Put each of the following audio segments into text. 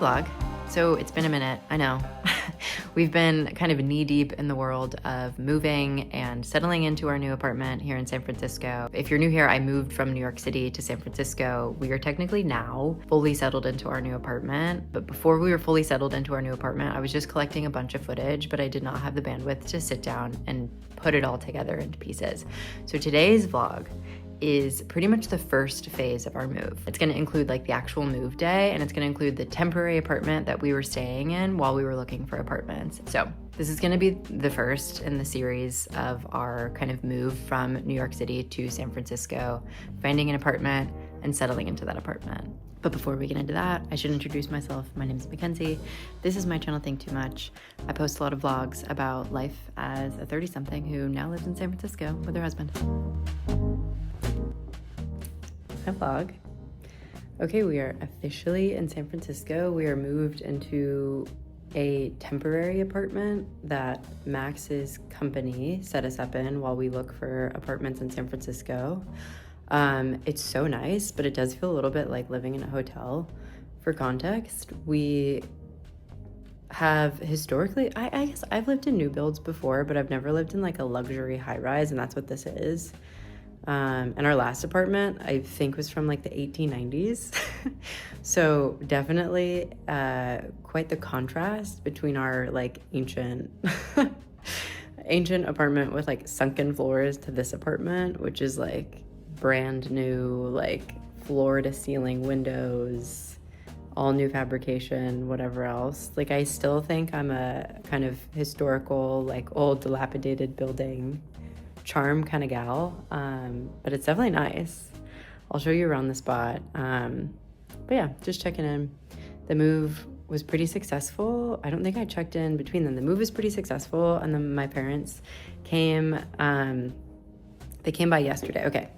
vlog. So it's been a minute, I know. We've been kind of knee deep in the world of moving and settling into our new apartment here in San Francisco. If you're new here, I moved from New York City to San Francisco. We are technically now fully settled into our new apartment, but before we were fully settled into our new apartment, I was just collecting a bunch of footage, but I did not have the bandwidth to sit down and put it all together into pieces. So today's vlog is pretty much the first phase of our move. It's gonna include like the actual move day, and it's gonna include the temporary apartment that we were staying in while we were looking for apartments. So this is gonna be the first in the series of our kind of move from New York City to San Francisco, finding an apartment and settling into that apartment. But before we get into that, I should introduce myself. My name is Mackenzie. This is my channel, Think Too Much. I post a lot of vlogs about life as a 30-something who now lives in San Francisco with her husband. Hi vlog. Okay, we are officially in San Francisco. We are moved into a temporary apartment that Max's company set us up in while we look for apartments in San Francisco. It's so nice, but it does feel a little bit like living in a hotel. For context, we have historically, I guess I've lived in new builds before, but I've never lived in like a luxury high rise, and that's what this is. And our last apartment, I think, was from like the 1890s. So definitely quite the contrast between our like ancient apartment with like sunken floors to this apartment, which is like brand new, like floor to ceiling windows, all new fabrication, whatever else. Like I still think I'm a kind of historical, like old dilapidated building charm kind of gal, but it's definitely nice. I'll show you around the spot. But yeah, just checking in. The move was pretty successful. I don't think I checked in between them. The move was pretty successful, and then my parents came. They came by yesterday. Okay,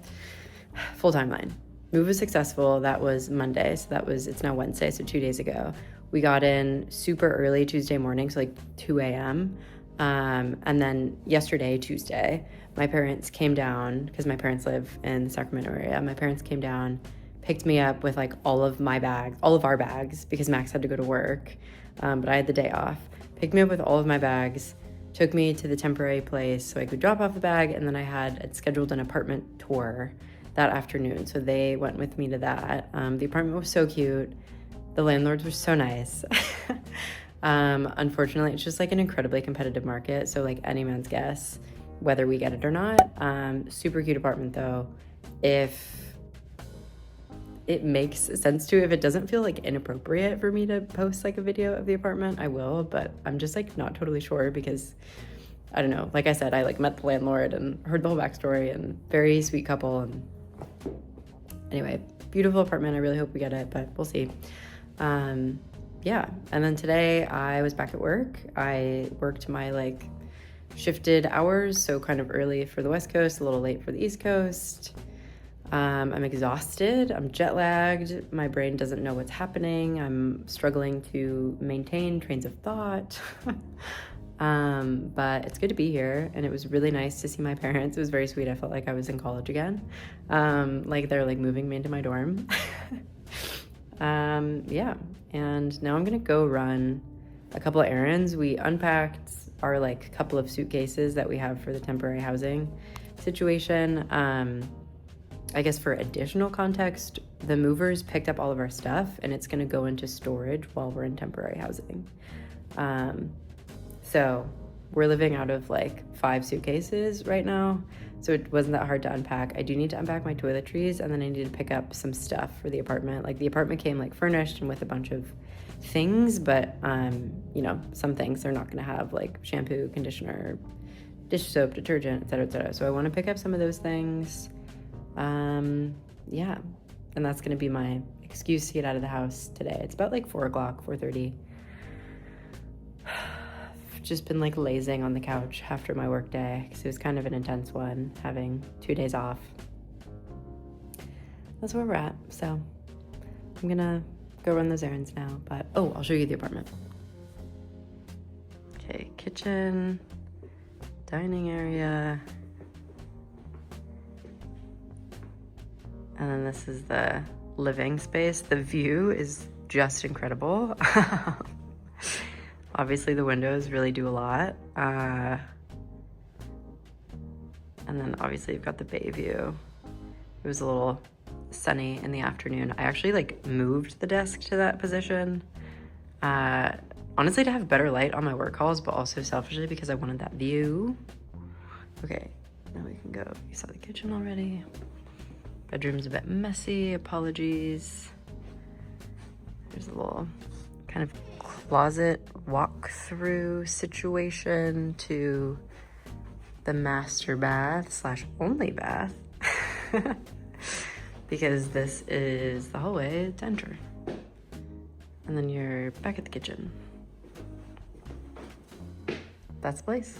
full timeline. Move was successful. That was Monday, so it's now Wednesday, so 2 days ago. We got in super early Tuesday morning, so like 2 a.m. And then yesterday, Tuesday, my parents came down, because my parents live in the Sacramento area. My parents came down, picked me up with like all of our bags, because Max had to go to work, but I had the day off. Picked me up with all of my bags, took me to the temporary place so I could drop off the bag, and then I had scheduled an apartment tour that afternoon, so they went with me to that. The apartment was so cute. The landlords were so nice. Unfortunately, it's just like an incredibly competitive market, so like any man's guess whether we get it or not. Super cute apartment though. If it makes sense to, if it doesn't feel like inappropriate for me to post like a video of the apartment, I will, but I'm just like not totally sure, because I don't know, like I said, I like met the landlord and heard the whole backstory, and very sweet couple. And anyway, beautiful apartment. I really hope we get it, but we'll see. Yeah, and then today I was back at work. I worked my like shifted hours, so kind of early for the West Coast, a little late for the East Coast. I'm exhausted, I'm jet lagged, my brain doesn't know what's happening, I'm struggling to maintain trains of thought. But it's good to be here, and it was really nice to see my parents. It was very sweet. I felt like I was in college again. Like they're like moving me into my dorm. Yeah, and now I'm gonna go run a couple of errands. We unpacked our like couple of suitcases that we have for the temporary housing situation. I guess for additional context, the movers picked up all of our stuff, and it's gonna go into storage while we're in temporary housing. So we're living out of like 5 suitcases right now, so it wasn't that hard to unpack. I do need to unpack my toiletries, and then I need to pick up some stuff for the apartment. Like the apartment came like furnished and with a bunch of things, but you know, some things they're not gonna have, like shampoo, conditioner, dish soap, detergent, etc., etc. So I want to pick up some of those things. Yeah, and that's gonna be my excuse to get out of the house today. It's about like 4 o'clock, 4:30. Just been like lazing on the couch after my work day, because it was kind of an intense one, having 2 days off. That's where we're at. So I'm gonna go run those errands now, but I'll show you the apartment. Okay, kitchen, dining area, and then this is the living space. The view is just incredible. Obviously the windows really do a lot. And then obviously you've got the bay view. It was a little sunny in the afternoon. I actually like moved the desk to that position. Honestly, to have better light on my work calls, but also selfishly because I wanted that view. Okay, now we can go. You saw the kitchen already. Bedroom's a bit messy, apologies. There's a little kind of closet walk-through situation to the master bath slash only bath. Because this is the hallway to enter. And then you're back at the kitchen. That's the place.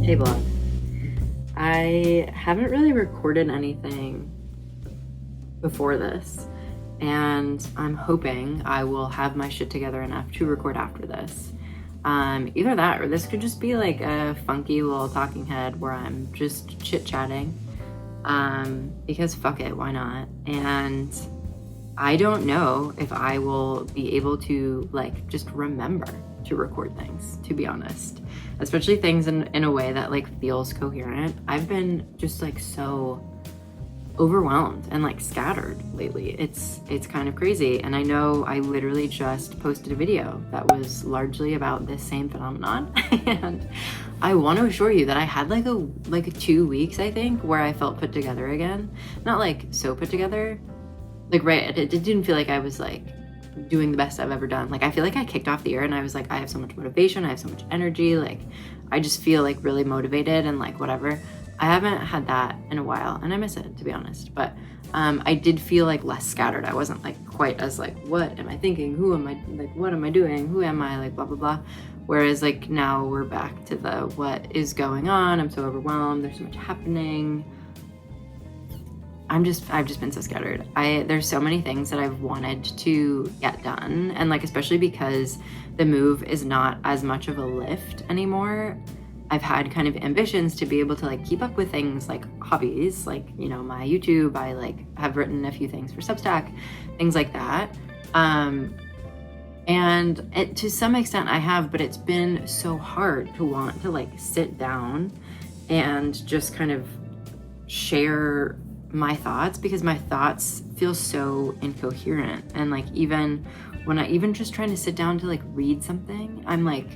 Hey vlog. I haven't really recorded anything before this, and I'm hoping I will have my shit together enough to record after this. Either that or this could just be like a funky little talking head where I'm just chit-chatting, because fuck it, why not? And I don't know if I will be able to like just remember to record things, to be honest, especially things in a way that like feels coherent. I've been just like so overwhelmed and like scattered lately. It's kind of crazy. And I know I literally just posted a video that was largely about this same phenomenon. And I want to assure you that I had like a 2 weeks, I think, where I felt put together again. Not like so put together, like, right, it didn't feel like I was like doing the best I've ever done. Like, I feel like I kicked off the year and I was like, I have so much motivation, I have so much energy, like I just feel like really motivated and like whatever. I haven't had that in a while and I miss it, to be honest. But I did feel like less scattered. I wasn't like quite as like, what am I thinking? Who am I, like, what am I doing? Who am I, like, blah, blah, blah. Whereas like now we're back to the what is going on. I'm so overwhelmed. There's so much happening. I've just been so scattered. There's so many things that I've wanted to get done. And like, especially because the move is not as much of a lift anymore. I've had kind of ambitions to be able to like keep up with things like hobbies, like, you know, my YouTube. I like have written a few things for Substack, things like that. And to some extent I have, but it's been so hard to want to like sit down and just kind of share my thoughts, because my thoughts feel so incoherent. And like, even when even just trying to sit down to like read something, I'm like,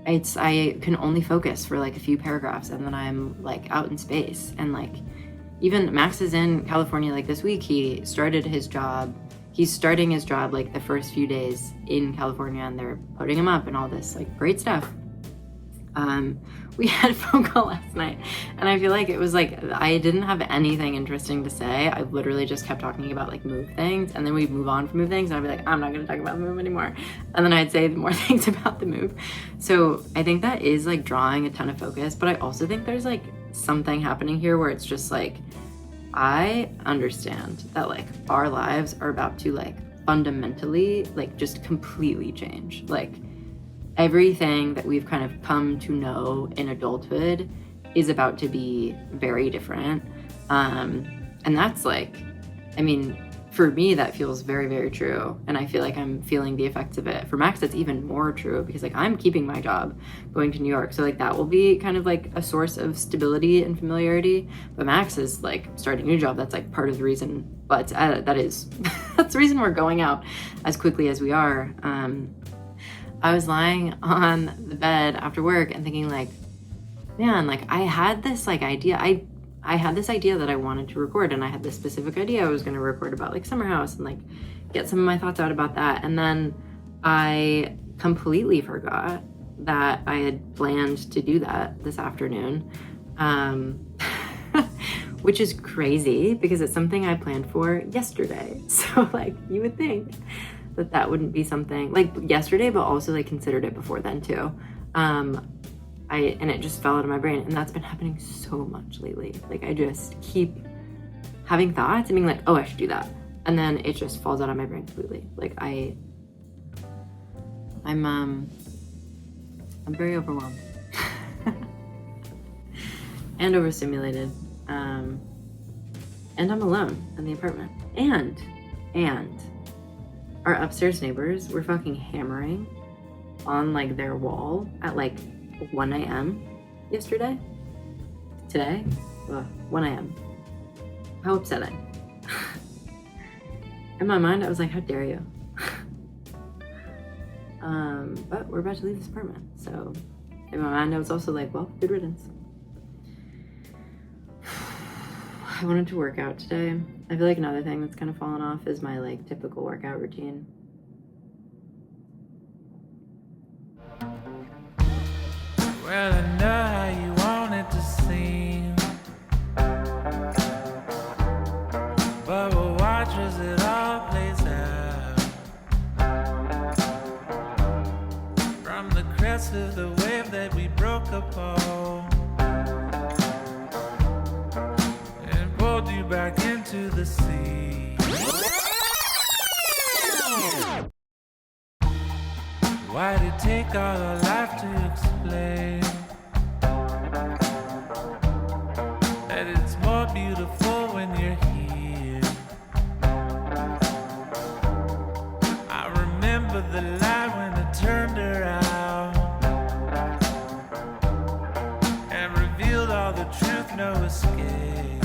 I can only focus for like a few paragraphs and then I'm like out in space. And like, even Max is in California like this week. He's starting his job like the first few days in California, and they're putting him up and all this like great stuff. We had a phone call last night and I feel like it was like I didn't have anything interesting to say. I literally just kept talking about like move things, and then we'd move on from move things and I'd be like, I'm not gonna talk about the move anymore, and then I'd say more things about the move. So I think that is like drawing a ton of focus, but I also think there's like something happening here where it's just like, I understand that like our lives are about to like fundamentally like just completely change. Like, everything that we've kind of come to know in adulthood is about to be very different. And that's like, I mean, for me, that feels very, very true. And I feel like I'm feeling the effects of it. For Max, that's even more true, because like I'm keeping my job going to New York. So like that will be kind of like a source of stability and familiarity. But Max is like starting a new job. That's like part of the reason, but that's the reason we're going out as quickly as we are. I was lying on the bed after work and thinking like, man, like I had this like idea. I had this idea that I wanted to record, and I had this specific idea I was going to record about like Summer House and like get some of my thoughts out about that. And then I completely forgot that I had planned to do that this afternoon, which is crazy because it's something I planned for yesterday. So like you would think that wouldn't be something like yesterday, but also like considered it before then too. And it just fell out of my brain, and that's been happening so much lately. Like I just keep having thoughts and being like, oh, I should do that, and then it just falls out of my brain completely. Like I'm very overwhelmed. and overstimulated. And I'm alone in the apartment. And our upstairs neighbors were fucking hammering on like their wall at like 1 a.m. yesterday. Today, 1 a.m. How upsetting. In my mind, I was like, how dare you? But we're about to leave this apartment. So in my mind, I was also like, well, good riddance. I wanted to work out today. I feel like another thing that's kind of fallen off is my like typical workout routine. Well, I know how you want it to seem, but we'll watch as it all plays out. From the crest of the wave that we broke upon and pulled you back into the sea. Why'd it take all our life to explain that it's more beautiful when you're here? I remember the light when it turned around and revealed all the truth, no escape.